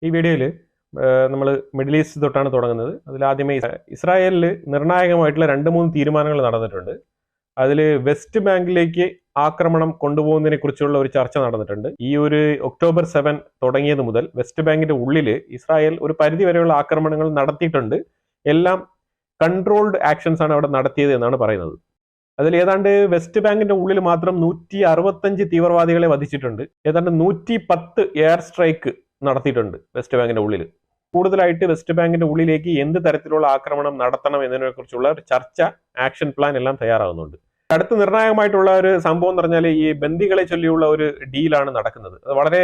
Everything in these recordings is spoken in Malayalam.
ഈ വീഡിയോയിൽ നമ്മൾ മിഡിൽ ഈസ്റ്റ് തൊട്ടാണ് തുടങ്ങുന്നത്. അതിലാദ്യമേ ഇസ്രായേലിൽ നിർണായകമായിട്ടുള്ള 2-3 തീരുമാനങ്ങൾ നടന്നിട്ടുണ്ട്. അതിൽ വെസ്റ്റ് ബാങ്കിലേക്ക് ആക്രമണം കൊണ്ടുപോകുന്നതിനെ കുറിച്ചുള്ള ഒരു ചർച്ച നടന്നിട്ടുണ്ട്. ഈ ഒരു ഒക്ടോബർ 7 തുടങ്ങിയത് മുതൽ വെസ്റ്റ് ബാങ്കിന്റെ ഉള്ളിൽ ഇസ്രായേൽ ഒരു പരിധി വരെയുള്ള ആക്രമണങ്ങൾ നടത്തിയിട്ടുണ്ട്. എല്ലാം കൺട്രോൾഡ് ആക്ഷൻസ് ആണ് അവിടെ നടത്തിയത് എന്നാണ് പറയുന്നത്. അതിൽ ഏതാണ്ട് വെസ്റ്റ് ബാങ്കിന്റെ ഉള്ളിൽ മാത്രം 165 തീവ്രവാദികളെ വധിച്ചിട്ടുണ്ട്. ഏതാണ്ട് 110 എയർ സ്ട്രൈക്ക് നടത്തിയിട്ടുണ്ട് വെസ്റ്റ് ബാങ്കിന്റെ ഉള്ളിൽ. കൂടുതലായിട്ട് വെസ്റ്റ് ബാങ്കിന്റെ ഉള്ളിലേക്ക് എന്ത് തരത്തിലുള്ള ആക്രമണം നടത്തണം എന്നതിനെ കുറിച്ചുള്ള ഒരു ചർച്ച, ആക്ഷൻ പ്ലാൻ എല്ലാം തയ്യാറാവുന്നുണ്ട്. അടുത്ത നിർണായകമായിട്ടുള്ള ഒരു സംഭവം എന്ന് പറഞ്ഞാൽ ഈ ബന്ദികളെ ചൊല്ലിയുള്ള ഒരു ഡീലാണ് നടക്കുന്നത്. അത് വളരെ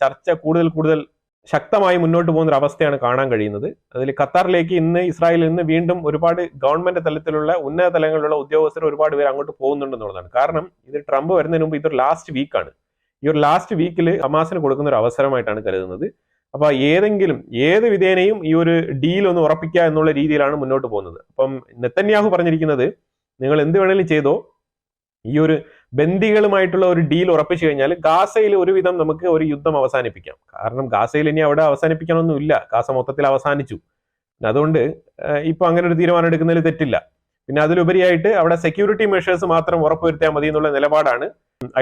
ചർച്ച കൂടുതൽ ശക്തമായി മുന്നോട്ട് പോകുന്ന ഒരു അവസ്ഥയാണ് കാണാൻ കഴിയുന്നത്. അതിൽ ഖത്താറിലേക്ക് ഇസ്രായേലിൽ നിന്ന് വീണ്ടും ഒരുപാട് ഗവൺമെന്റ് തലത്തിലുള്ള ഉന്നത തലങ്ങളിലുള്ള ഉദ്യോഗസ്ഥർ ഒരുപാട് പേര് അങ്ങോട്ട് പോകുന്നുണ്ടെന്നുള്ളതാണ്. കാരണം ഇത് ട്രംപ് വരുന്നതിന് മുമ്പ് ഇതൊരു ലാസ്റ്റ് വീക്കാണ്. ഈ ഒരു ലാസ്റ്റ് വീക്കിൽ ഹമാസിന് കൊടുക്കുന്ന ഒരു അവസരമായിട്ടാണ് കരുതുന്നത്. അപ്പൊ ഏത് വിധേനയും ഈ ഒരു ഡീൽ ഒന്ന് ഉറപ്പിക്കുക എന്നുള്ള രീതിയിലാണ് മുന്നോട്ട് പോകുന്നത്. അപ്പം നെതന്യാഹു പറഞ്ഞിരിക്കുന്നത്, നിങ്ങൾ എന്ത് വേണേലും ചെയ്തോ, ഈ ഒരു ബന്ദികളുമായിട്ടുള്ള ഒരു ഡീൽ ഉറപ്പിച്ചു കഴിഞ്ഞാൽ ഗാസയിൽ ഒരുവിധം നമുക്ക് ഒരു യുദ്ധം അവസാനിപ്പിക്കാം. കാരണം ഗാസയിൽ ഇനി അവിടെ അവസാനിപ്പിക്കാനൊന്നുമില്ല, ഗാസ മൊത്തത്തിൽ അവസാനിച്ചു. അതുകൊണ്ട് ഇപ്പൊ അങ്ങനെ ഒരു തീരുമാനം എടുക്കുന്നതിൽ തെറ്റില്ല. പിന്നെ അതിലുപരിയായിട്ട് അവിടെ സെക്യൂരിറ്റി മെഷേഴ്സ് മാത്രം ഉറപ്പുവരുത്തിയാൽ മതി എന്നുള്ള നിലപാടാണ്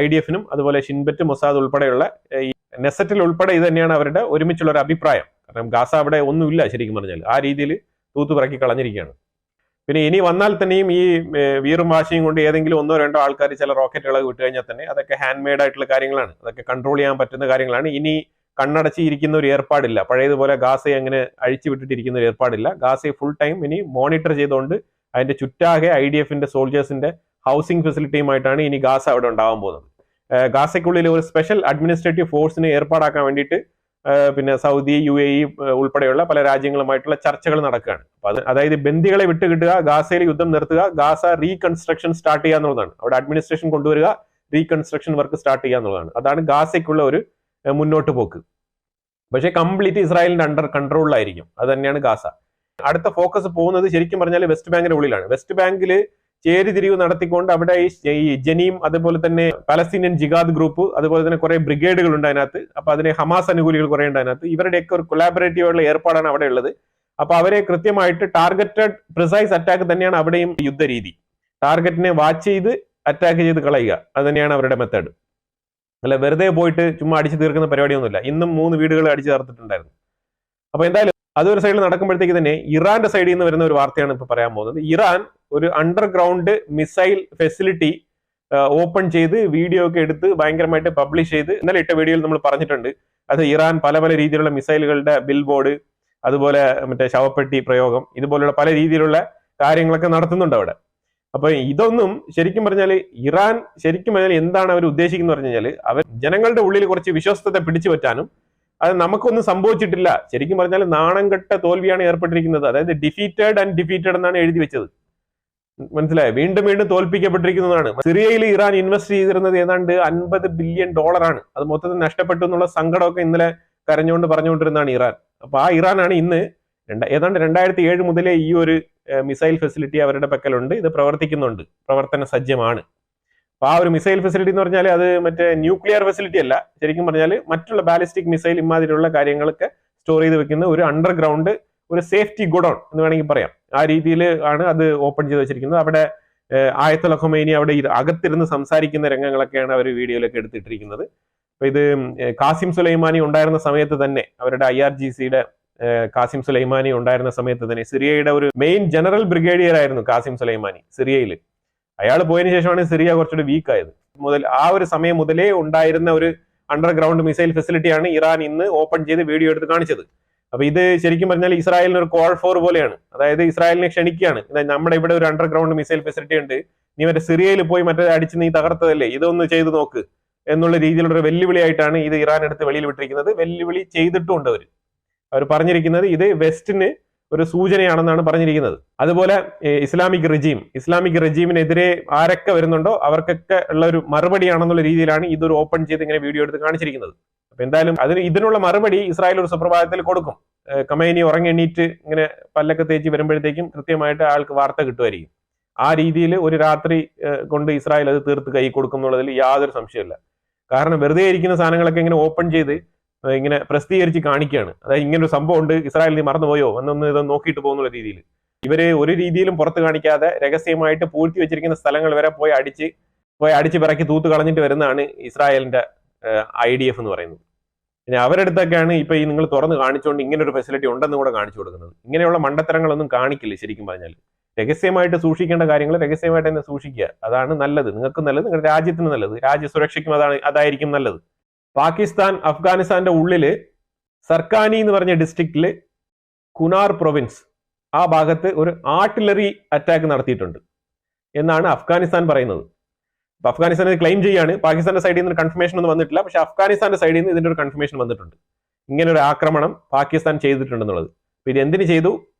IDF-നും അതുപോലെ ഷിൻബെറ്റ്, മൊസാദ് ഉൾപ്പെടെയുള്ള ഈ നെസറ്റിൽ ഉൾപ്പെടെ ഇത് തന്നെയാണ് അവരുടെ ഒരുമിച്ചുള്ള ഒരു അഭിപ്രായം. കാരണം ഗാസ അവിടെ ഒന്നുമില്ല, ശരിക്കും പറഞ്ഞാൽ ആ രീതിയിൽ തൂത്തുപറക്കി കളഞ്ഞിരിക്കുകയാണ്. പിന്നെ ഇനി വന്നാൽ തന്നെയും ഈ വീറും വാശിയും കൊണ്ട് ഏതെങ്കിലും 1-2 ആൾക്കാർ ചില റോക്കറ്റുകളൊക്കെ വിട്ടു കഴിഞ്ഞാൽ തന്നെ അതൊക്കെ ഹാൻഡ് മെയ്ഡ് ആയിട്ടുള്ള കാര്യങ്ങളാണ്, അതൊക്കെ കൺട്രോൾ ചെയ്യാൻ പറ്റുന്ന കാര്യങ്ങളാണ്. ഇനി കണ്ണടച്ചിരിക്കുന്ന ഒരു ഏർപ്പാടില്ല, പഴയതുപോലെ ഗാസയെ അങ്ങനെ അഴിച്ചു വിട്ടിട്ടിരിക്കുന്ന ഒരു ഏർപ്പാടില്ല. ഗാസയെ ഫുൾ ടൈം ഇനി മോണിറ്റർ ചെയ്തുകൊണ്ട് അതിന്റെ ചുറ്റാകെ IDF-ന്റെ സോൾജേഴ്സിന്റെ ഹൗസിംഗ് ഫെസിലിറ്റിയുമായിട്ടാണ് ഇനി ഗാസ അവിടെ ഉണ്ടാവാൻ പോകുന്നത്. ഗാസയ്ക്കുള്ളിൽ ഒരു സ്പെഷ്യൽ അഡ്മിനിസ്ട്രേറ്റീവ് ഫോഴ്സിനെ ഏർപ്പാടാക്കാൻ വേണ്ടിയിട്ട് പിന്നെ സൗദി, UAE ഉൾപ്പെടെയുള്ള പല രാജ്യങ്ങളുമായിട്ടുള്ള ചർച്ചകൾ നടക്കുകയാണ്. അതായത് ബന്ദികളെ വിട്ടുകിട്ടുക, ഗാസയിൽ യുദ്ധം നിർത്തുക, ഗാസ റീകൺസ്ട്രക്ഷൻ സ്റ്റാർട്ട് ചെയ്യുക എന്നുള്ളതാണ്. അവിടെ അഡ്മിനിസ്ട്രേഷൻ കൊണ്ടുവരിക, റീകൺസ്ട്രക്ഷൻ വർക്ക് സ്റ്റാർട്ട് ചെയ്യുക എന്നുള്ളതാണ്. അതാണ് ഗാസയ്ക്കുള്ള ഒരു മുന്നോട്ട് പോക്ക്. പക്ഷേ കംപ്ലീറ്റ് ഇസ്രായേലിന്റെ അണ്ടർ കൺട്രോളിലായിരിക്കും. അത് തന്നെയാണ് ഗാസ. അടുത്ത ഫോക്കസ് പോകുന്നത് ശരിക്കും പറഞ്ഞാൽ വെസ്റ്റ് ബാങ്കിന്റെ ഉള്ളിലാണ്. വെസ്റ്റ് ബാങ്കിൽ ചേരിതിരിവ് നടത്തിക്കൊണ്ട് അവിടെ ഈ ജനീം, അതുപോലെ തന്നെ പലസ്തീനിയൻ ജിഹാദ് ഗ്രൂപ്പ്, അതുപോലെ തന്നെ കുറെ ബ്രിഗേഡുകൾ ഉണ്ട് അതിനകത്ത്. അപ്പൊ അതിന് ഹമാസ് അനുകൂലികൾ കുറെ ഉണ്ട് അതിനകത്ത്. ഇവരുടെയൊക്കെ ഒരു കൊളാബറേറ്റീവ് ആയിട്ടുള്ള ഏർപ്പാടാണ് അവിടെ ഉള്ളത്. അപ്പൊ അവരെ കൃത്യമായിട്ട് ടാർഗറ്റഡ് പ്രിസൈസ് അറ്റാക്ക് തന്നെയാണ് അവിടെയും യുദ്ധരീതി. ടാർഗറ്റിനെ വാച്ച് ചെയ്ത് അറ്റാക്ക് ചെയ്ത് കളയുക, അത് തന്നെയാണ് അവരുടെ മെത്തേഡ്. അല്ല വെറുതെ പോയിട്ട് ചുമ്മാ അടിച്ചു തീർക്കുന്ന പരിപാടിയൊന്നുമില്ല. ഇന്നും 3 വീടുകൾ അടിച്ചു തീർത്തിട്ടുണ്ടായിരുന്നു. അപ്പൊ എന്തായാലും അതൊരു സൈഡിൽ നടക്കുമ്പോഴത്തേക്ക് തന്നെ ഇറാന്റെ സൈഡിൽ നിന്ന് വരുന്ന ഒരു വാർത്തയാണ് ഇപ്പൊ പറയാൻ പോകുന്നത്. ഇറാൻ ഒരു അണ്ടർഗ്രൗണ്ട് മിസൈൽ ഫെസിലിറ്റി ഓപ്പൺ ചെയ്ത് വീഡിയോ ഒക്കെ എടുത്ത് ഭയങ്കരമായിട്ട് പബ്ലിഷ് ചെയ്ത് ഇന്നലെ ഇട്ട വീഡിയോയിൽ നമ്മൾ പറഞ്ഞിട്ടുണ്ട്. അത് ഇറാൻ പല രീതിയിലുള്ള മിസൈലുകളുടെ ബിൽ ബോർഡ്, അതുപോലെ ശവപ്പെട്ടി പ്രയോഗം, ഇതുപോലുള്ള പല രീതിയിലുള്ള കാര്യങ്ങളൊക്കെ നടത്തുന്നുണ്ട് അവിടെ. അപ്പൊ ഇതൊന്നും ശരിക്കും പറഞ്ഞാൽ ഇറാൻ എന്താണ് അവർ ഉദ്ദേശിക്കുന്നത് പറഞ്ഞു കഴിഞ്ഞാൽ, അവർ ജനങ്ങളുടെ ഉള്ളിൽ കുറച്ച് വിശ്വസ്തത പിടിച്ചു പറ്റാനും, അത് നമുക്കൊന്നും സംഭവിച്ചിട്ടില്ല, ശരിക്കും പറഞ്ഞാൽ നാണം കെട്ട തോൽവിയാണ് ഏർപ്പെട്ടിരിക്കുന്നത്. അതായത് ഡിഫീറ്റഡ് ആൻഡ് ഡിഫീറ്റഡ് എന്നാണ് എഴുതി വെച്ചത്. മനസ്സിലായോ? വീണ്ടും തോൽപ്പിക്കപ്പെട്ടിരിക്കുന്നതാണ്. സിറിയയിൽ ഇറാൻ ഇൻവെസ്റ്റ് ചെയ്തിരുന്നത് ഏതാണ്ട് $50 ബില്യൺ ആണ്. അത് മൊത്തത്തിൽ നഷ്ടപ്പെട്ടു എന്നുള്ള സങ്കടമൊക്കെ ഇന്നലെ പറഞ്ഞുകൊണ്ടിരുന്നതാണ് ഇറാൻ. അപ്പൊ ആ ഇറാനാണ് ഇന്ന് ഏതാണ്ട് 2007 മുതലേ ഈ ഒരു മിസൈൽ ഫെസിലിറ്റി അവരുടെ പക്കലുണ്ട്, ഇത് പ്രവർത്തിക്കുന്നുണ്ട്, പ്രവർത്തന സജ്ജമാണ്. അപ്പൊ ആ ഒരു മിസൈൽ ഫെസിലിറ്റി എന്ന് പറഞ്ഞാൽ അത് ന്യൂക്ലിയർ ഫെസിലിറ്റി അല്ല, ശരിക്കും പറഞ്ഞാൽ മറ്റുള്ള ബാലിസ്റ്റിക് മിസൈൽ ഇമാതിരിയുള്ള കാര്യങ്ങളൊക്കെ സ്റ്റോർ ചെയ്ത് വെക്കുന്ന ഒരു അണ്ടർഗ്രൗണ്ട്, ഒരു സേഫ്റ്റി ഗുഡൌൺ എന്ന് വേണമെങ്കിൽ പറയാം. ആ രീതിയിൽ ആണ് അത് ഓപ്പൺ ചെയ്ത് വെച്ചിരിക്കുന്നത്. അവിടെ ആയത്തുൽ ഖൊമൈനി അവിടെ അകത്തിരുന്ന് സംസാരിക്കുന്ന രംഗങ്ങളൊക്കെയാണ് അവർ വീഡിയോയിലൊക്കെ എടുത്തിട്ടിരിക്കുന്നത്. അപ്പൊ ഇത് കാസിം സുലൈമാനി ഉണ്ടായിരുന്ന സമയത്ത് തന്നെ, അവരുടെ IRGC-യുടെ കാസിം സുലൈമാനി ഉണ്ടായിരുന്ന സമയത്ത് തന്നെ, സിറിയയുടെ ഒരു മെയിൻ ജനറൽ ബ്രിഗേഡിയർ ആയിരുന്നു കാസിം സുലൈമാനി സിറിയയിൽ. അയാൾ പോയതിനു ശേഷമാണ് സിറിയ കുറച്ചുകൂടി വീക്ക് ആയത്. ആ ഒരു സമയം മുതലേ ഉണ്ടായിരുന്ന ഒരു അണ്ടർഗ്രൗണ്ട് മിസൈൽ ഫെസിലിറ്റിയാണ് ഇറാൻ ഇന്ന് ഓപ്പൺ ചെയ്ത് വീഡിയോ എടുത്ത് കാണിച്ചത്. അപ്പൊ ഇത് ശരിക്കും പറഞ്ഞാൽ ഇസ്രായേലിന് ഒരു കോൾ ഫോർ പോലെയാണ്. അതായത് ഇസ്രായേലിനെ ക്ഷണിക്കുകയാണ്, നമ്മുടെ ഇവിടെ ഒരു അണ്ടർഗ്രൗണ്ട് മിസൈൽ ഫെസിലിറ്റി ഉണ്ട്, നീ സിറിയയിൽ പോയി അടിച്ച് നീ തകർത്തതല്ലേ, ഇതൊന്ന് ചെയ്തു നോക്ക് എന്നുള്ള രീതിയിലുള്ള ഒരു വെല്ലുവിളിയായിട്ടാണ് ഇത് ഇറാൻ എടുത്ത് വെളിയിൽ വിട്ടിരിക്കുന്നത്. വെല്ലുവിളി ചെയ്തിട്ടുണ്ട് അവർ പറഞ്ഞിരിക്കുന്നത് ഇത് വെസ്റ്റിന് ഒരു സൂചനയാണെന്നാണ് പറഞ്ഞിരിക്കുന്നത്. അതുപോലെ ഇസ്ലാമിക് റെജീമിനെതിരെ ആരൊക്കെ വരുന്നുണ്ടോ അവർക്കൊക്കെ ഉള്ള ഒരു മറുപടിയാണെന്നുള്ള രീതിയിലാണ് ഇതൊരു ഓപ്പൺ ചെയ്ത് ഇങ്ങനെ വീഡിയോ എടുത്ത് കാണിച്ചിരിക്കുന്നത്. അപ്പൊ എന്തായാലും ഇതിനുള്ള മറുപടി ഇസ്രായേൽ ഒരു സുപ്രഭാതത്തിൽ കൊടുക്കും. ഖൊമൈനി ഉറങ്ങെണ്ണീറ്റ് ഇങ്ങനെ പല്ലൊക്കെ തേച്ച് വരുമ്പോഴത്തേക്കും കൃത്യമായിട്ട് ആൾക്ക് വാർത്ത കിട്ടുമായിരിക്കും. ആ രീതിയിൽ ഒരു രാത്രി കൊണ്ട് ഇസ്രായേൽ അത് തീർത്ത് കൈ കൊടുക്കും എന്നുള്ളതിൽ യാതൊരു സംശയമില്ല. കാരണം വെറുതെ ഇരിക്കുന്ന സാധനങ്ങളൊക്കെ ഇങ്ങനെ ഓപ്പൺ ചെയ്ത് ഇങ്ങനെ പ്രസിദ്ധീകരിച്ച് കാണിക്കുകയാണ്. അതായത് ഇങ്ങനെ ഒരു സംഭവം ഉണ്ട്, ഇസ്രായേലിൽ നീ മറന്നുപോയോ എന്നൊന്ന് ഇത് നോക്കിയിട്ട് പോകുന്നുള്ള രീതിയിൽ ഇവര് ഒരു രീതിയിലും പുറത്ത് കാണിക്കാതെ രഹസ്യമായിട്ട് പൂഴ്ത്തി വെച്ചിരിക്കുന്ന സ്ഥലങ്ങൾ വരെ പോയി അടിച്ച് പിറക്കി തൂത്ത് കളഞ്ഞിട്ട് വരുന്നതാണ് ഇസ്രായേലിന്റെ IDF എന്ന് പറയുന്നത്. പിന്നെ അവരുടെ അടുത്തൊക്കെയാണ് ഇപ്പൊ ഈ നിങ്ങൾ തുറന്ന് കാണിച്ചുകൊണ്ട് ഇങ്ങനെ ഒരു ഫെസിലിറ്റി ഉണ്ടെന്ന് കൂടെ കാണിച്ചു കൊടുക്കുന്നത്. ഇങ്ങനെയുള്ള മണ്ടത്തരങ്ങളൊന്നും കാണിക്കില്ല. ശരിക്കും പറഞ്ഞാൽ രഹസ്യമായിട്ട് സൂക്ഷിക്കേണ്ട കാര്യങ്ങൾ രഹസ്യമായിട്ട് തന്നെ സൂക്ഷിക്കുക. അതാണ് നല്ലത്, നിങ്ങൾക്ക് നല്ലത്, നിങ്ങളുടെ രാജ്യത്തിന് നല്ലത്, രാജ്യസുരക്ഷയ്ക്കും അതായിരിക്കും നല്ലത്. പാകിസ്ഥാൻ അഫ്ഗാനിസ്ഥാന്റെ ഉള്ളില് സർക്കാനി എന്ന് പറഞ്ഞ ഡിസ്ട്രിക്റ്റില് കുനാർ പ്രൊവിൻസ് ആ ഭാഗത്ത് ഒരു ആർട്ടിലറി അറ്റാക്ക് നടത്തിയിട്ടുണ്ട് എന്നാണ് അഫ്ഗാനിസ്ഥാൻ പറയുന്നത്. അപ്പൊ അഫ്ഗാനിസ്ഥാൻ ക്ലെയിം ചെയ്യാണ്. പാകിസ്ഥാന്റെ സൈഡിൽ നിന്ന് കൺഫർമേഷൻ ഒന്നും വന്നിട്ടില്ല. പക്ഷെ അഫ്ഗാനിസ്ഥാന്റെ സൈഡിൽ നിന്ന് ഇതിന്റെ ഒരു കൺഫർമേഷൻ വന്നിട്ടുണ്ട്, ഇങ്ങനെ ഒരു ആക്രമണം പാകിസ്ഥാൻ ചെയ്തിട്ടുണ്ടെന്നുള്ളത്. അപ്പൊ ഇത് എന്തിനു ചെയ്തു,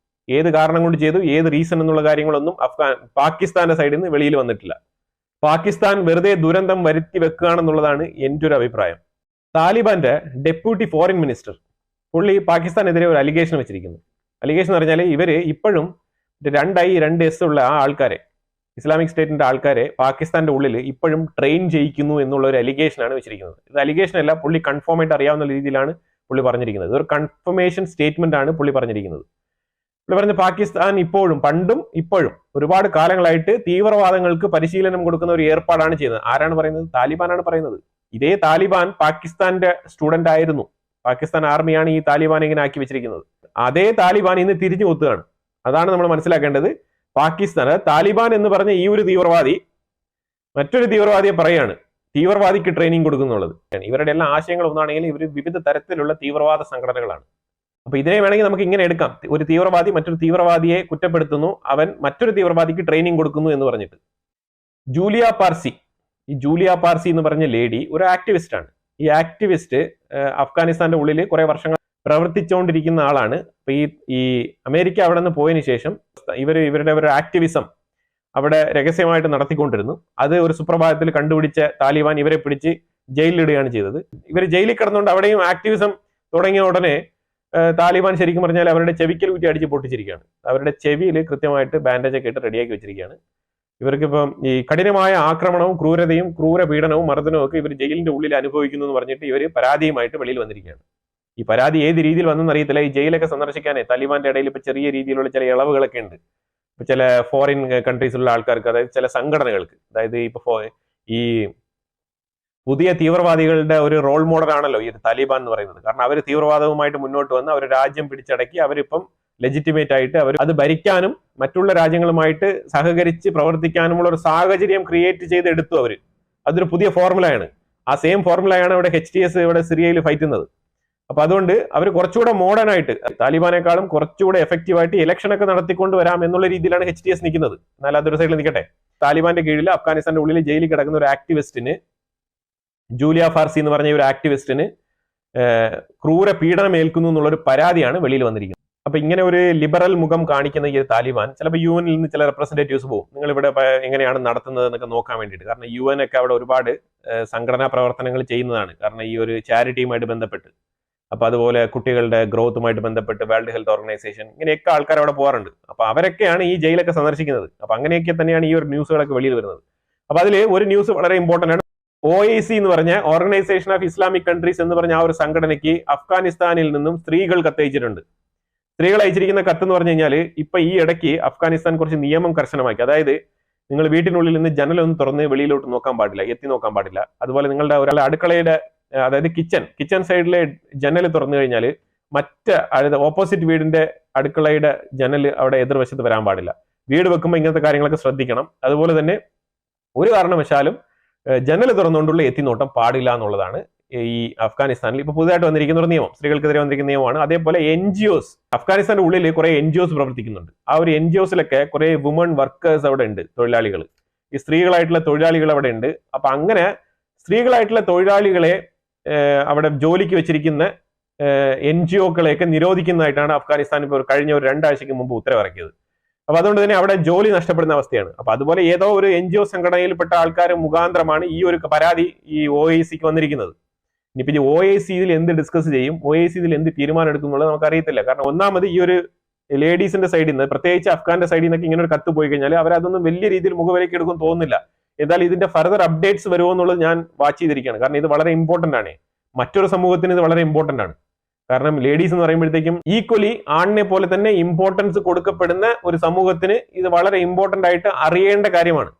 ഏത് കാരണം കൊണ്ട് ചെയ്തു, ഏത് റീസൺ എന്നുള്ള കാര്യങ്ങളൊന്നും പാകിസ്ഥാന്റെ സൈഡിൽ നിന്ന് വെളിയിൽ വന്നിട്ടില്ല. പാകിസ്ഥാൻ വെറുതെ ദുരന്തം വരുത്തി വെക്കുകയാണെന്നുള്ളതാണ് എൻ്റെ ഒരു അഭിപ്രായം. താലിബാന്റെ ഡെപ്യൂട്ടി ഫോറിൻ മിനിസ്റ്റർ പുള്ളി പാകിസ്ഥാനെതിരെ ഒരു അലിഗേഷൻ വെച്ചിരിക്കുന്നു. അലിഗേഷൻ എന്ന് പറഞ്ഞാൽ ഇവര് ഇപ്പോഴും 2 ഉള്ള ആ ആൾക്കാരെ, ഇസ്ലാമിക് സ്റ്റേറ്റിന്റെ ആൾക്കാരെ പാകിസ്ഥാന്റെ ഉള്ളിൽ ഇപ്പോഴും ട്രെയിൻ ചെയ്യിക്കുന്നു എന്നുള്ള ഒരു അലിഗേഷനാണ് വെച്ചിരിക്കുന്നത്. ഇത് അലിഗേഷൻ അല്ല, പുള്ളി കൺഫേം ആയിട്ട് അറിയാവുന്ന രീതിയിലാണ് പുള്ളി പറഞ്ഞിരിക്കുന്നത്. ഇതൊരു കൺഫർമേഷൻ സ്റ്റേറ്റ്മെന്റ് ആണ് പുള്ളി പറഞ്ഞിരിക്കുന്നത്. പുള്ളി പറഞ്ഞ പാകിസ്ഥാൻ ഇപ്പോഴും പണ്ടും ഇപ്പോഴും ഒരുപാട് കാലങ്ങളായിട്ട് തീവ്രവാദങ്ങൾക്ക് പരിശീലനം കൊടുക്കുന്ന ഒരു ഏർപ്പാടാണ് ചെയ്യുന്നത്. ആരാണ് പറയുന്നത്? താലിബാനാണ് പറയുന്നത്. ഇതേ താലിബാൻ പാകിസ്ഥാന്റെ സ്റ്റുഡന്റ് ആയിരുന്നു. പാകിസ്ഥാൻ ആർമിയാണ് ഈ താലിബാൻ ഇങ്ങനെ ആക്കി വെച്ചിരിക്കുന്നത്. അതേ താലിബാൻ ഇന്ന് തിരിഞ്ഞു കൊത്തുകയാണ്. അതാണ് നമ്മൾ മനസ്സിലാക്കേണ്ടത്. പാകിസ്ഥാൻ താലിബാൻ എന്ന് പറഞ്ഞ ഈ ഒരു തീവ്രവാദി മറ്റൊരു തീവ്രവാദിയെ പറയാണ് തീവ്രവാദിക്ക് ട്രെയിനിങ് കൊടുക്കുന്നുള്ളത്. ഇവരുടെ എല്ലാ ആശയങ്ങൾ ഒന്നാണെങ്കിൽ ഇവർ വിവിധ തരത്തിലുള്ള തീവ്രവാദ സംഘടനകളാണ്. അപ്പൊ ഇതിനെ വേണമെങ്കിൽ നമുക്ക് ഇങ്ങനെ എടുക്കാം. ഒരു തീവ്രവാദി മറ്റൊരു തീവ്രവാദിയെ കുറ്റപ്പെടുത്തുന്നു, അവൻ മറ്റൊരു തീവ്രവാദിക്ക് ട്രെയിനിങ് കൊടുക്കുന്നു എന്ന് പറഞ്ഞിട്ട്. ജൂലിയ പാർസി എന്ന് പറഞ്ഞ ലേഡി ഒരു ആക്ടിവിസ്റ്റ് ആണ്. ഈ ആക്ടിവിസ്റ്റ് അഫ്ഗാനിസ്ഥാന്റെ ഉള്ളിൽ കുറെ വർഷങ്ങൾ പ്രവർത്തിച്ചുകൊണ്ടിരിക്കുന്ന ആളാണ്. അപ്പൊ ഈ അമേരിക്ക അവിടെ നിന്ന് പോയതിനു ശേഷം ഇവരുടെ ഒരു ആക്ടിവിസം അവിടെ രഹസ്യമായിട്ട് നടത്തിക്കൊണ്ടിരുന്നു. അത് ഒരു സുപ്രഭാതത്തിൽ കണ്ടുപിടിച്ച താലിബാൻ ഇവരെ പിടിച്ച് ജയിലിലിടുകയാണ് ചെയ്തത്. ഇവർ ജയിലിൽ കിടന്നുകൊണ്ട് അവിടെയും ആക്ടിവിസം തുടങ്ങിയ ഉടനെ താലിബാൻ ശരിക്കും പറഞ്ഞാൽ അവരുടെ ചെവിക്കൽ കുറ്റി അടിച്ച് പൊട്ടിച്ചിരിക്കുകയാണ്. അവരുടെ ചെവിയിൽ കൃത്യമായിട്ട് ബാൻഡേജ് ഒക്കെ ഇട്ട് റെഡിയാക്കി വെച്ചിരിക്കുകയാണ്. ഇവർക്കിപ്പം ഈ കഠിനമായ ആക്രമണവും ക്രൂരതയും ക്രൂരപീഡനവും മർദ്ദനവും ഒക്കെ ഇവർ ജയിലിന്റെ ഉള്ളിൽ അനുഭവിക്കുന്നു എന്ന് പറഞ്ഞിട്ട് ഇവർ പരാതിയുമായിട്ട് വെളിയിൽ വന്നിരിക്കുകയാണ്. ഈ പരാതി ഏത് രീതിയിൽ വന്നെന്ന് അറിയത്തില്ല. ഈ ജയിലൊക്കെ സന്ദർശിക്കാനേ താലിബാന്റെ ഇടയിൽ ഇപ്പൊ ചെറിയ രീതിയിലുള്ള ചില ഇളവുകളൊക്കെ ഉണ്ട്. ഇപ്പൊ ചില ഫോറിൻ കൺട്രീസിലുള്ള ആൾക്കാർക്ക്, അതായത് ചില സംഘടനകൾക്ക്, അതായത് ഇപ്പൊ ഈ പുതിയ തീവ്രവാദികളുടെ ഒരു റോൾ മോഡലാണല്ലോ ഈ താലിബാൻ എന്ന് പറയുന്നത്. കാരണം അവർ തീവ്രവാദവുമായിട്ട് മുന്നോട്ട് വന്ന് അവർ രാജ്യം പിടിച്ചടക്കി അവരിപ്പം ലെജിറ്റിമേറ്റ് ആയിട്ട് അവർ അത് ഭരിക്കാനും മറ്റുള്ള രാജ്യങ്ങളുമായിട്ട് സഹകരിച്ച് പ്രവർത്തിക്കാനുമുള്ള ഒരു സാഹചര്യം ക്രിയേറ്റ് ചെയ്തെടുത്തു അവർ. അതൊരു പുതിയ ഫോർമുലയാണ്. ആ സെയിം ഫോർമുലയാണ് ഇവിടെ HTS ഇവിടെ സിറിയയിൽ ഫൈറ്റ് ചെയ്യുന്നത്. അപ്പൊ അതുകൊണ്ട് അവർ കുറച്ചുകൂടെ മോഡേൺ ആയിട്ട് താലിബാനേക്കാളും കുറച്ചുകൂടെ എഫക്റ്റീവ് ആയിട്ട് ഇലക്ഷൻ ഒക്കെ നടത്തിക്കൊണ്ട് വരാം എന്നുള്ള രീതിയിലാണ് HTS നിൽക്കുന്നത്. എന്നാൽ അതൊരു സൈഡിൽ നിൽക്കട്ടെ. താലിബാന്റെ കീഴിൽ അഫ്ഗാനിസ്ഥാന്റെ ഉള്ളിൽ ജയിലിൽ കിടക്കുന്ന ഒരു ആക്ടിവിസ്റ്റിന്, ജൂലിയ പാർസി എന്ന് പറഞ്ഞ ഒരു ആക്ടിവിസ്റ്റിന് ക്രൂര പീഡനം ഏൽക്കുന്നു എന്നുള്ളൊരു പരാതിയാണ് വെളിയിൽ വന്നിരിക്കുന്നത്. അപ്പൊ ഇങ്ങനെ ഒരു ലിബറൽ മുഖം കാണിക്കുന്ന ഈ താലിബാൻ ചിലപ്പോൾ UN നിന്ന് ചില റെപ്രസെന്റേറ്റീവ്സ് പോകും, നിങ്ങൾ ഇവിടെ എങ്ങനെയാണ് നടത്തുന്നത് എന്നൊക്കെ നോക്കാൻ വേണ്ടിയിട്ട്. കാരണം UN ഒക്കെ അവിടെ ഒരുപാട് സംഘടനാ പ്രവർത്തനങ്ങൾ ചെയ്യുന്നതാണ്. കാരണം ഈ ഒരു ചാരിറ്റിയുമായിട്ട് ബന്ധപ്പെട്ട്, അപ്പൊ അതുപോലെ കുട്ടികളുടെ ഗ്രോത്തുമായിട്ട് ബന്ധപ്പെട്ട് വേൾഡ് ഹെൽത്ത് ഓർഗനൈസേഷൻ, ഇങ്ങനെയൊക്കെ ആൾക്കാർ അവിടെ പോകാറുണ്ട്. അപ്പൊ അവരൊക്കെയാണ് ഈ ജയിലൊക്കെ സന്ദർശിക്കുന്നത്. അപ്പൊ അങ്ങനെയൊക്കെ തന്നെയാണ് ഈ ഒരു ന്യൂസുകളൊക്കെ വെളിയിൽ വരുന്നത്. അപ്പൊ അതിൽ ഒരു ന്യൂസ് വളരെ ഇമ്പോർട്ടന്റ് ആണ്. OIC എന്ന് പറഞ്ഞ ഓർഗനൈസേഷൻ ഓഫ് ഇസ്ലാമിക് കൺട്രീസ് എന്ന് പറഞ്ഞ ആ ഒരു സംഘടനയ്ക്ക് അഫ്ഗാനിസ്ഥാനിൽ നിന്നും സ്ത്രീകൾ കത്തയച്ചിട്ടുണ്ട്. സ്ത്രീകൾ അയച്ചിരിക്കുന്ന കത്ത് എന്ന് പറഞ്ഞു കഴിഞ്ഞാൽ ഇപ്പൊ ഈ ഇടയ്ക്ക് അഫ്ഗാനിസ്ഥാൻ കുറച്ച് നിയമം കർശനമാക്കി. അതായത് നിങ്ങൾ വീട്ടിനുള്ളിൽ നിന്ന് ജനലൊന്നും തുറന്ന് വെളിയിലോട്ട് നോക്കാൻ പാടില്ല, എത്തി നോക്കാൻ പാടില്ല. അതുപോലെ നിങ്ങളുടെ ഒരാൾ അടുക്കളയുടെ, അതായത് കിച്ചൺ സൈഡിലെ ജനൽ തുറന്നു കഴിഞ്ഞാൽ അതായത് ഓപ്പോസിറ്റ് വീടിന്റെ അടുക്കളയുടെ ജനൽ അവിടെ എതിർവശത്ത് വരാൻ പാടില്ല. വീട് വെക്കുമ്പോൾ ഇങ്ങനത്തെ കാര്യങ്ങളൊക്കെ ശ്രദ്ധിക്കണം. അതുപോലെ തന്നെ ഒരു കാരണവശാലും ജനൽ തുറന്നുകൊണ്ടുള്ള എത്തിനോട്ടം പാടില്ല എന്നുള്ളതാണ് ഈ അഫ്ഗാനിസ്ഥാനിൽ ഇപ്പൊ പുതുതായിട്ട് വന്നിരിക്കുന്ന ഒരു നിയമം, സ്ത്രീകൾക്കെതിരെ വന്നിരിക്കുന്ന നിയമമാണ്. അതേപോലെ NGOs, അഫ്ഗാനിസ്ഥാന്റെ ഉള്ളിൽ കുറെ NGOs പ്രവർത്തിക്കുന്നുണ്ട്. ആ ഒരു NGOസിലൊക്കെ കുറെ വുമൺ വർക്കേഴ്സ് അവിടെ ഉണ്ട്, തൊഴിലാളികൾ, ഈ സ്ത്രീകളായിട്ടുള്ള തൊഴിലാളികൾ അവിടെ ഉണ്ട്. അപ്പൊ അങ്ങനെ സ്ത്രീകളായിട്ടുള്ള തൊഴിലാളികളെ അവിടെ ജോലിക്ക് വെച്ചിരിക്കുന്ന NGOകളെയൊക്കെ നിരോധിക്കുന്നതായിട്ടാണ് അഫ്ഗാനിസ്ഥാൻ ഇപ്പോൾ കഴിഞ്ഞ ഒരു 2 ആഴ്ചയ്ക്ക് മുമ്പ് ഉത്തരവിറക്കിയത്. അപ്പൊ അതുകൊണ്ട് തന്നെ അവിടെ ജോലി നഷ്ടപ്പെടുന്ന അവസ്ഥയാണ്. അപ്പൊ അതുപോലെ ഏതോ ഒരു NGO സംഘടനയിൽപ്പെട്ട ആൾക്കാർ മുഖാന്തരമാണ് ഈ ഒരു പരാതി ഈ OICക്ക് വന്നിരിക്കുന്നത്. ഇനിയിപ്പോ ഈ OIC ഇതിൽ എന്ത് ഡിസ്കസ് ചെയ്യും, OIC ഇതിൽ എന്ത് തീരുമാനം എടുക്കും എന്നുള്ളത് നമുക്ക് അറിയത്തില്ല. കാരണം ഒന്നാമത് ഈ ഒരു ലേഡീസിന്റെ സൈഡിൽ നിന്ന്, പ്രത്യേകിച്ച് അഫ്ഗാന്റെ സൈഡിൽ നിന്നൊക്കെ ഇങ്ങനെ ഒരു കത്ത് പോയി കഴിഞ്ഞാൽ അവരതൊന്നും വലിയ രീതിയിൽ മുഖവിലേക്ക് എടുക്കും തോന്നുന്നില്ല. എന്തായാലും ഇതിന്റെ ഫർദർ അപ്ഡേറ്റ്സ് വരുമോ എന്നുള്ളത് ഞാൻ വാച്ച് ചെയ്തിരിക്കുകയാണ്. കാരണം ഇത് വളരെ ഇമ്പോർട്ടന്റ് ആണ്. മറ്റൊരു സമൂഹത്തിന് ഇത് വളരെ ഇമ്പോർട്ടന്റ് ആണ്. കാരണം ലേഡീസ് എന്ന് പറയുമ്പോഴത്തേക്കും ഈക്വലി ആണിനെ പോലെ തന്നെ ഇമ്പോർട്ടൻസ് കൊടുക്കപ്പെടുന്ന ഒരു സമൂഹത്തിന് ഇത് വളരെ ഇമ്പോർട്ടന്റ് ആയിട്ട് അറിയേണ്ട കാര്യമാണ്.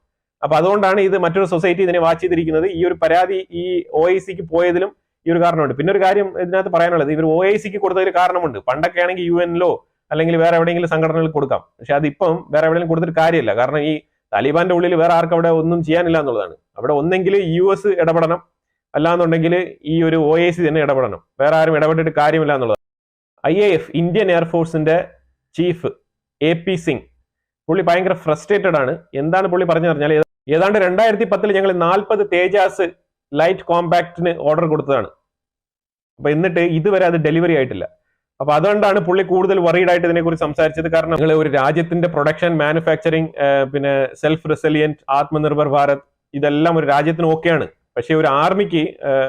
അപ്പൊ അതുകൊണ്ടാണ് ഇത് മറ്റൊരു സൊസൈറ്റി ഇതിനെ വാച്ച് ചെയ്തിരിക്കുന്നത്. ഈ ഒരു പരാതി ഈ OICക്ക് പോയതിലും ഈ ഒരു കാരണമുണ്ട്. പിന്നെ ഒരു കാര്യം ഇതിനകത്ത് പറയാനുള്ളത്, ഇവർ OICക്ക് കൊടുത്തതിൽ കാരണമുണ്ട്. പണ്ടൊക്കെ ആണെങ്കിൽ UN-ലോ അല്ലെങ്കിൽ വേറെ എവിടെയെങ്കിലും സംഘടനകൾ കൊടുക്കാം. പക്ഷെ അതിപ്പം വേറെ എവിടെയെങ്കിലും കൊടുത്തിട്ട് കാര്യമില്ല. കാരണം ഈ താലിബാന്റെ ഉള്ളിൽ വേറെ ആർക്കും അവിടെ ഒന്നും ചെയ്യാനില്ല എന്നുള്ളതാണ്. അവിടെ ഒന്നെങ്കിൽ US ഇടപെടണം, അല്ലാന്നുണ്ടെങ്കിൽ ഈ ഒരു OIC തന്നെ ഇടപെടണം. വേറെ ആരും ഇടപെട്ടിട്ട് കാര്യമില്ല എന്നുള്ളത്. IAF ഇന്ത്യൻ എയർഫോഴ്സിന്റെ ചീഫ് AP സിംഗ് പുള്ളി ഭയങ്കര ഫ്രസ്ട്രേറ്റഡ് ആണ്. എന്താണ് പുള്ളി പറഞ്ഞു പറഞ്ഞാൽ, ഏതാണ്ട് 2010 ഞങ്ങൾ 40 തേജാസ് ലൈറ്റ് കോമ്പാക്റ്റിന് ഓർഡർ കൊടുത്തതാണ്. അപ്പൊ എന്നിട്ട് ഇതുവരെ അത് ഡെലിവറി ആയിട്ടില്ല. അപ്പൊ അതുകൊണ്ടാണ് പുള്ളി കൂടുതൽ വറീഡ് ആയിട്ട് ഇതിനെക്കുറിച്ച് സംസാരിച്ചത്. കാരണം നിങ്ങൾ ഒരു രാജ്യത്തിന്റെ പ്രൊഡക്ഷൻ, മാനുഫാക്ചറിങ്, പിന്നെ സെൽഫ് റെസിലിയന്റ്, ആത്മനിർഭർ ഭാരത്, ഇതെല്ലാം ഒരു രാജ്യത്തിന് ഓക്കെയാണ്. പക്ഷെ ഒരു ആർമിക്ക്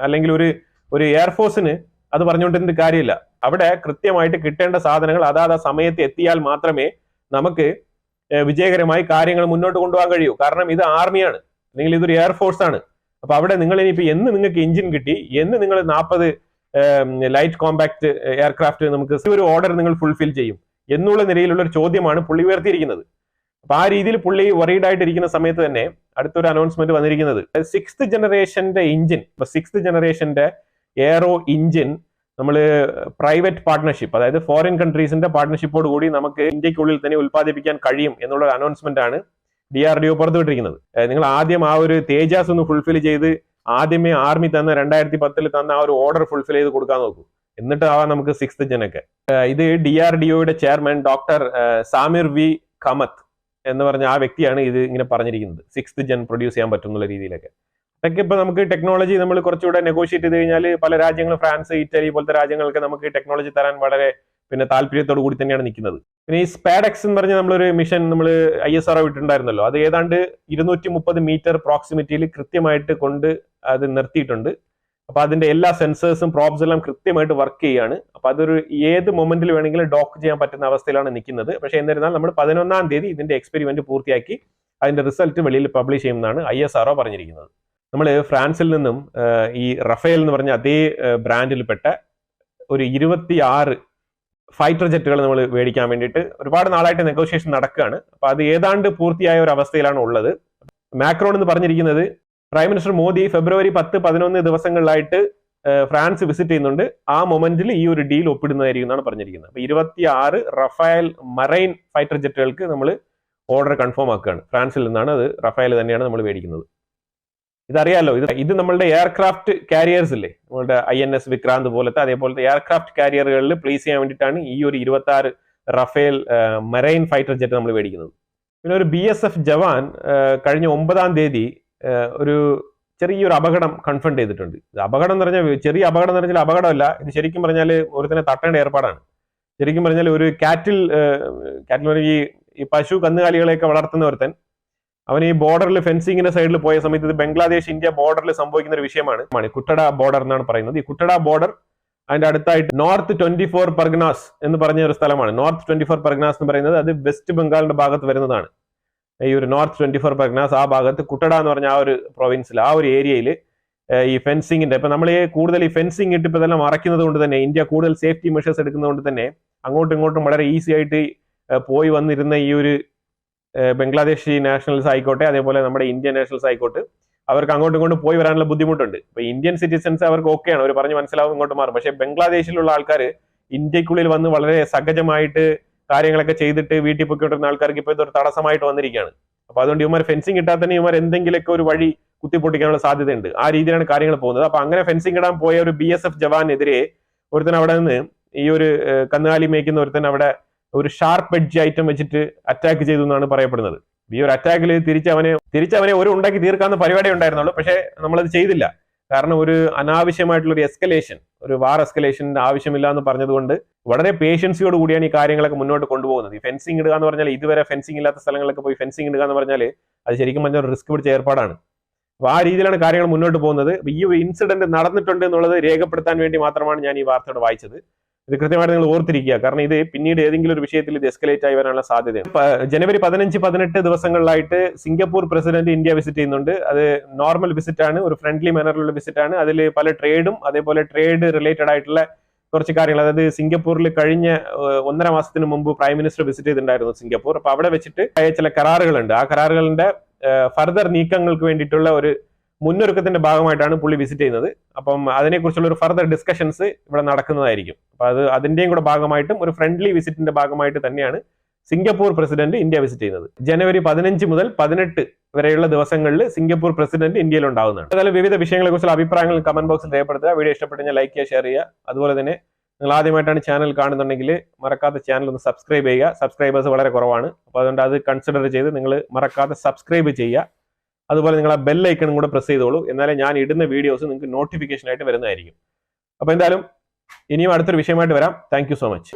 അല്ലെങ്കിൽ ഒരു എയർഫോഴ്സിന് അത് പറഞ്ഞുകൊണ്ടിരുന്ന കാര്യമില്ല. അവിടെ കൃത്യമായിട്ട് കിട്ടേണ്ട സാധനങ്ങൾ അതാത് സമയത്ത് എത്തിയാൽ മാത്രമേ നമുക്ക് വിജയകരമായി കാര്യങ്ങൾ മുന്നോട്ട് കൊണ്ടുപോകാൻ കഴിയൂ. കാരണം ഇത് ആർമിയാണ്, അല്ലെങ്കിൽ ഇതൊരു എയർഫോഴ്സ് ആണ്. അപ്പൊ അവിടെ നിങ്ങൾ ഇനിയിപ്പോ എന്ന് നിങ്ങൾക്ക് എഞ്ചിൻ കിട്ടി, എന്ന് നിങ്ങൾ 40 ലൈറ്റ് കോമ്പാക്ട് എയർക്രാഫ്റ്റ് നമുക്ക് ഒരു ഓർഡർ നിങ്ങൾ ഫുൾഫിൽ ചെയ്യും എന്നുള്ള നിലയിലുള്ള ഒരു ചോദ്യമാണ് പുള്ളി ഉയർത്തിയിരിക്കുന്നത്. അപ്പൊ ആ രീതിയിൽ പുള്ളി വറീഡ് ആയിട്ടിരിക്കുന്ന സമയത്ത് തന്നെ അടുത്തൊരു അനൗൺസ്മെന്റ് വന്നിരിക്കുന്നത്, 6th ജനറേഷന്റെ എഞ്ചിൻ, 6th ജനറേഷന്റെ എയറോ എഞ്ചിൻ നമ്മൾ പ്രൈവറ്റ് പാർട്ട്ണർഷിപ്പ്, അതായത് ഫോറിൻ കൺട്രീസിന്റെ പാർട്ട്ണർഷിപ്പോട് കൂടി നമുക്ക് ഇന്ത്യക്കുള്ളിൽ തന്നെ ഉൽപ്പാദിപ്പിക്കാൻ കഴിയും എന്നുള്ള അനൗൺസ്മെന്റ് ആണ് DRDO പുറത്തുവിട്ടിരിക്കുന്നത്. നിങ്ങൾ ആദ്യം ആ ഒരു തേജാസ് ഒന്ന് ഫുൾഫിൽ ചെയ്ത് ആദ്യമേ ആർമി തന്ന 2010 തന്ന ആ ഒരു ഓർഡർ ഫുൾഫിൽ ചെയ്ത് കൊടുക്കാൻ നോക്കൂ. എന്നിട്ട് ആവാം നമുക്ക് 6th ജനൊക്കെ. ഇത് DRDOയുടെ ചെയർമാൻ ഡോക്ടർ സാമിർ V ഖമത്ത് എന്ന് പറഞ്ഞ ആ വ്യക്തിയാണ് ഇത് ഇങ്ങനെ പറഞ്ഞിരിക്കുന്നത്. 6th ജൻ പ്രൊഡ്യൂസ് ചെയ്യാൻ പറ്റും എന്നുള്ള രീതിയിലൊക്കെ. അതൊക്കെ ഇപ്പൊ നമുക്ക് ടെക്നോളജി നമ്മൾ കുറച്ചുകൂടെ നെഗോഷിയേറ്റ് ചെയ്ത് കഴിഞ്ഞാൽ പല രാജ്യങ്ങൾ, ഫ്രാൻസ്, ഇറ്റലി പോലത്തെ രാജ്യങ്ങൾക്ക് നമുക്ക് ടെക്നോളജി തരാൻ വളരെ താല്പര്യത്തോടു കൂടി തന്നെയാണ് നിൽക്കുന്നത്. പിന്നെ ഈ സ്പാഡെക്സ് എന്ന് പറഞ്ഞ നമ്മളൊരു മിഷൻ നമ്മൾ ISRO വിട്ടിട്ടുണ്ടായിരുന്നല്ലോ, അത് ഏതാണ്ട് 230 മീറ്റർ പ്രോക്സിമിറ്റിയിൽ കൃത്യമായിട്ട് കൊണ്ട് അത് നിർത്തിയിട്ടുണ്ട്. അപ്പൊ അതിന്റെ എല്ലാ സെൻസേഴ്സും, പ്രോബ്സ് എല്ലാം കൃത്യമായിട്ട് വർക്ക് ചെയ്യാണ്. അപ്പൊ അതൊരു ഏത് മൊമെന്റിൽ വേണമെങ്കിലും ഡോക്ക് ചെയ്യാൻ പറ്റുന്ന അവസ്ഥയിലാണ് നിൽക്കുന്നത്. പക്ഷെ എന്നിരുന്നാൽ നമ്മൾ 11-ാം തീയതി ഇതിന്റെ എക്സ്പെരിമെന്റ് പൂർത്തിയാക്കി അതിന്റെ റിസൾട്ട് വെളിയിൽ പബ്ലിഷ് ചെയ്യുമെന്നാണ് ISRO പറഞ്ഞിരിക്കുന്നത്. നമ്മൾ ഫ്രാൻസിൽ നിന്നും ഈ റഫേൽ എന്ന് പറഞ്ഞ അതേ ബ്രാൻഡിൽപ്പെട്ട ഒരു 26 ഫൈറ്റർ ജെറ്റുകൾ നമ്മൾ മേടിക്കാൻ വേണ്ടിയിട്ട് ഒരുപാട് നാളായിട്ട് നെഗോഷിയേഷൻ നടക്കുകയാണ്. അപ്പൊ അത് ഏതാണ്ട് പൂർത്തിയായ ഒരു അവസ്ഥയിലാണ് ഉള്ളത്. മാക്രോൺ എന്ന് പറഞ്ഞിരിക്കുന്നത്, പ്രൈം മിനിസ്റ്റർ മോദി ഫെബ്രുവരി 10-11 ദിവസങ്ങളിലായിട്ട് ഫ്രാൻസ് വിസിറ്റ് ചെയ്യുന്നുണ്ട്. ആ മൊമെന്റിൽ ഈ ഒരു ഡീൽ ഒപ്പിടുന്നതായിരിക്കും എന്നാണ് പറഞ്ഞിരിക്കുന്നത്. അപ്പൊ 26 റഫേൽ മറൈൻ ഫൈറ്റർ ജെറ്റുകൾക്ക് നമ്മൾ ഓർഡർ കൺഫേം ആക്കുകയാണ്. ഫ്രാൻസിൽ നിന്നാണ്, അത് റഫേൽ തന്നെയാണ് നമ്മൾ മേടിക്കുന്നത്. ഇതറിയാലോ, ഇത് നമ്മളുടെ എയർക്രാഫ്റ്റ് കാരിയേഴ്സ് ഇല്ലേ, നമ്മളുടെ INS വിക്രാന്ത് പോലത്തെ അതേപോലത്തെ എയർക്രാഫ്റ്റ് കാരിയറുകളിൽ പ്ലേസ് ചെയ്യാൻ വേണ്ടിയിട്ടാണ് ഈ ഒരു 26 റഫേൽ മറൈൻ ഫൈറ്റർ ജെറ്റ് നമ്മൾ മേടിക്കുന്നത്. പിന്നെ ഒരു BSF ജവാൻ കഴിഞ്ഞ 9-ാം തീയതി ഒരു ചെറിയൊരു അപകടം കൺഫ്രണ്ട് ചെയ്തിട്ടുണ്ട്. അപകടം എന്ന് പറഞ്ഞാൽ ചെറിയ അപകടം എന്ന് പറഞ്ഞാൽ അപകടമല്ല, ഇത് ശരിക്കും പറഞ്ഞാൽ ഒരുത്തനെ തട്ടേണ്ട ഏർപ്പാടാണ്. ശരിക്കും പറഞ്ഞാൽ ഒരു കാറ്റിൽ ഈ പശു കന്നുകാലികളെയൊക്കെ വളർത്തുന്ന ഒരുത്തൻ, അവൻ ഈ ബോർഡറിൽ ഫെൻസിങ്ങിന്റെ സൈഡിൽ പോയ സമയത്ത്, ഇത് ബംഗ്ലാദേശ് ഇന്ത്യ ബോർഡറിൽ സംഭവിക്കുന്ന ഒരു വിഷയമാണ്. കുട്ടഡ ബോർഡർ എന്നാണ് പറയുന്നത്. ഈ കുട്ടഡ ബോർഡർ അതിന്റെ അടുത്തായിട്ട് നോർത്ത് 24 പർഗനാസ് എന്ന് പറഞ്ഞ ഒരു സ്ഥലമാണ്. നോർത്ത് 24 പർഗനാസ് എന്ന് പറയുന്നത് അത് വെസ്റ്റ് ബംഗാളിന്റെ ഭാഗത്ത് വരുന്നതാണ്. ഈ ഒരു നോർത്ത് 24 പർഗനാസ് ആ ഭാഗത്ത് കുട്ടഡ എന്ന് പറഞ്ഞ ആ ഒരു പ്രൊവിൻസിൽ, ആ ഒരു ഏരിയയിൽ ഈ ഫെൻസിങ്ങിന്റെ, ഇപ്പൊ നമ്മൾ കൂടുതൽ ഈ ഫെൻസിങ് ഇട്ട് ഇപ്പൊ ഇതെല്ലാം മറയ്ക്കുന്നത് കൊണ്ട് തന്നെ, ഇന്ത്യ കൂടുതൽ സേഫ്റ്റി മെഷേഴ്സ് എടുക്കുന്നത് കൊണ്ട് തന്നെ അങ്ങോട്ടും ഇങ്ങോട്ടും വളരെ ഈസി ആയിട്ട് പോയി വന്നിരുന്ന ഈ ഒരു ബംഗ്ലാദേശി നാഷണൽസ് ആയിക്കോട്ടെ, അതേപോലെ നമ്മുടെ ഇന്ത്യൻ നാഷണൽസ് ആയിക്കോട്ടെ, അവർക്ക് അങ്ങോട്ടും ഇങ്ങോട്ടും പോയി വരാനുള്ള ബുദ്ധിമുട്ടുണ്ട്. ഇപ്പൊ ഇന്ത്യൻ സിറ്റിസൺസ് അവർക്ക് ഓക്കെയാണ്, അവർ പറഞ്ഞ് മനസ്സിലാവും, ഇങ്ങോട്ട് മാറും. പക്ഷെ ബംഗ്ലാദേശിലുള്ള ആൾക്കാർ ഇന്ത്യക്കുള്ളിൽ വന്ന് വളരെ സഹജമായിട്ട് കാര്യങ്ങളൊക്കെ ചെയ്തിട്ട് വീട്ടിൽ പൊക്കിക്കൊണ്ടിരുന്ന ആൾക്കാർക്ക് ഇപ്പൊ ഇതൊരു തടസ്സമായിട്ട് വന്നിരിക്കുകയാണ്. അപ്പൊ അതുകൊണ്ട് ഇവന്മാർ ഫെൻസിങ് ഇട്ടാൽ തന്നെ ഇവന്മാർ എന്തെങ്കിലുമൊക്കെ ഒരു വഴി കുത്തിപ്പൊട്ടിക്കാനുള്ള സാധ്യതയുണ്ട്. ആ രീതിയിലാണ് കാര്യങ്ങൾ പോകുന്നത്. അപ്പൊ അങ്ങനെ ഫെൻസിങ് ഇടാൻ പോയ ഒരു BSF ജവാനെതിരെ ഒരുത്തൻ അവിടെ നിന്ന്, ഈ ഒരു കന്നുകാലി മേയ്ക്കുന്ന ഒരുത്തൻ അവിടെ ഒരു ഷാർപ്പ് എഡ്ജ് ഐറ്റം വെച്ചിട്ട് അറ്റാക്ക് ചെയ്തു എന്നാണ് പറയപ്പെടുന്നത്. ഈ ഒരു അറ്റാക്കിൽ തിരിച്ചവനെ ഒരു ഉണ്ടാക്കി തീർക്കാവുന്ന പരിപാടി ഉണ്ടായിരുന്നുള്ളൂ. പക്ഷെ നമ്മളത് ചെയ്തില്ല. കാരണം ഒരു അനാവശ്യമായിട്ടുള്ള ഒരു എസ്കലേഷൻ, ഒരു വാർ എസ്കലേഷന്റെ ആവശ്യമില്ല എന്ന് പറഞ്ഞതുകൊണ്ട് വളരെ പേഷ്യൻസിയോട് കൂടിയാണ് ഈ കാര്യങ്ങളൊക്കെ മുന്നോട്ട് കൊണ്ടുപോകുന്നത്. ഈ ഫെൻസിങ് ഇടുക എന്ന് പറഞ്ഞാൽ, ഇതുവരെ ഫെൻസിങ് ഇല്ലാത്ത സ്ഥലങ്ങളിലൊക്കെ പോയി ഫെൻസിങ് ഇടുക എന്ന് പറഞ്ഞാൽ അത് ശരിക്കും പറഞ്ഞാൽ ഒരു റിസ്ക് പിടിച്ച ഏർപ്പാടാണ്. അപ്പൊ ആ രീതിയിലാണ് കാര്യങ്ങൾ മുന്നോട്ട് പോകുന്നത്. ഈ ഒരു ഇൻസിഡന്റ് നടന്നിട്ടുണ്ട് എന്നുള്ളത് രേഖപ്പെടുത്താൻ വേണ്ടി മാത്രമാണ് ഞാൻ ഈ വാർത്തയോട് വായിച്ചത്. ഇത് കൃത്യമായിട്ട് നിങ്ങൾ ഓർത്തിരിക്കുക. കാരണം ഇത് പിന്നീട് ഏതെങ്കിലും ഒരു വിഷയത്തിൽ ഇത് എസ്കലേറ്റ് ആയി വരാനുള്ള സാധ്യതയാണ്. ജനുവരി 15-18 ദിവസങ്ങളിലായിട്ട് സിംഗപ്പൂർ പ്രസിഡന്റ് ഇന്ത്യ വിസിറ്റ് ചെയ്യുന്നുണ്ട്. അത് നോർമൽ വിസിറ്റ് ആണ്, ഒരു ഫ്രണ്ട്ലി മാനറിലുള്ള വിസിറ്റ് ആണ്. അതിൽ പല ട്രേഡും അതേപോലെ ട്രേഡ് റിലേറ്റഡ് ആയിട്ടുള്ള കുറച്ച് കാര്യങ്ങൾ, അതായത് സിംഗപ്പൂരിൽ കഴിഞ്ഞ 1.5 മാസത്തിന് മുമ്പ് പ്രൈം മിനിസ്റ്റർ വിസിറ്റ് ചെയ്തിട്ടുണ്ടായിരുന്നു സിംഗപ്പൂർ. അപ്പൊ അവിടെ വെച്ചിട്ട് ചില കരാറുകളുണ്ട്. ആ കരാറുകളുടെ ഫർദർ നീക്കങ്ങൾക്ക് വേണ്ടിയിട്ടുള്ള ഒരു മുന്നൊരുക്കത്തിന്റെ ഭാഗമായിട്ടാണ് പുള്ളി വിസിറ്റ് ചെയ്യുന്നത്. അപ്പം അതിനെക്കുറിച്ചുള്ള ഒരു ഫർദർ ഡിസ്കഷൻസ് ഇവിടെ നടക്കുന്നതായിരിക്കും. അപ്പൊ അതിന്റെയും കൂടെ ഭാഗമായിട്ടും ഒരു ഫ്രണ്ട്ലി വിസിറ്റിന്റെ ഭാഗമായിട്ട് തന്നെയാണ് സിംഗപ്പൂർ പ്രസിഡന്റ് ഇന്ത്യ വിസിറ്റ് ചെയ്യുന്നത്. ജനുവരി 15 മുതൽ 18 വരെയുള്ള ദിവസങ്ങളിൽ സിംഗപ്പൂർ പ്രസിഡന്റ് ഇന്ത്യയിൽ ഉണ്ടാകുന്നതാണ്. അതുപോലെ വിവിധ വിഷയങ്ങളെ കുറിച്ചുള്ള അഭിപ്രായങ്ങൾ കമന്റ് ബോക്സിൽ രേഖപ്പെടുത്തുക. വീഡിയോ ഇഷ്ടപ്പെട്ടെങ്കിൽ ലൈക്ക് ചെയ്യുക, ഷെയർ ചെയ്യുക. അതുപോലെ തന്നെ നിങ്ങൾ ആദ്യമായിട്ടാണ് ചാനൽ കാണുന്നുണ്ടെങ്കിൽ മറക്കാതെ ചാനൽ ഒന്ന് സബ്സ്ക്രൈബ് ചെയ്യുക. സബ്സ്ക്രൈബേഴ്സ് വളരെ കുറവാണ്. അപ്പോൾ അതുകൊണ്ട് അത് കൺസിഡർ ചെയ്ത് നിങ്ങൾ മറക്കാതെ സബ്സ്ക്രൈബ് ചെയ്യുക. അതുപോലെ നിങ്ങൾ ആ ബെൽ ഐക്കണും കൂടെ പ്രസ് ചെയ്തോളൂ. എന്നാലേ ഞാൻ ഇടുന്ന വീഡിയോസ് നിങ്ങൾക്ക് നോട്ടിഫിക്കേഷൻ ആയിട്ട് വരുന്നതായിരിക്കും. അപ്പോൾ എന്തായാലും ഇനിയും അടുത്തൊരു വിഷയമായിട്ട് വരാം. Thank you so much.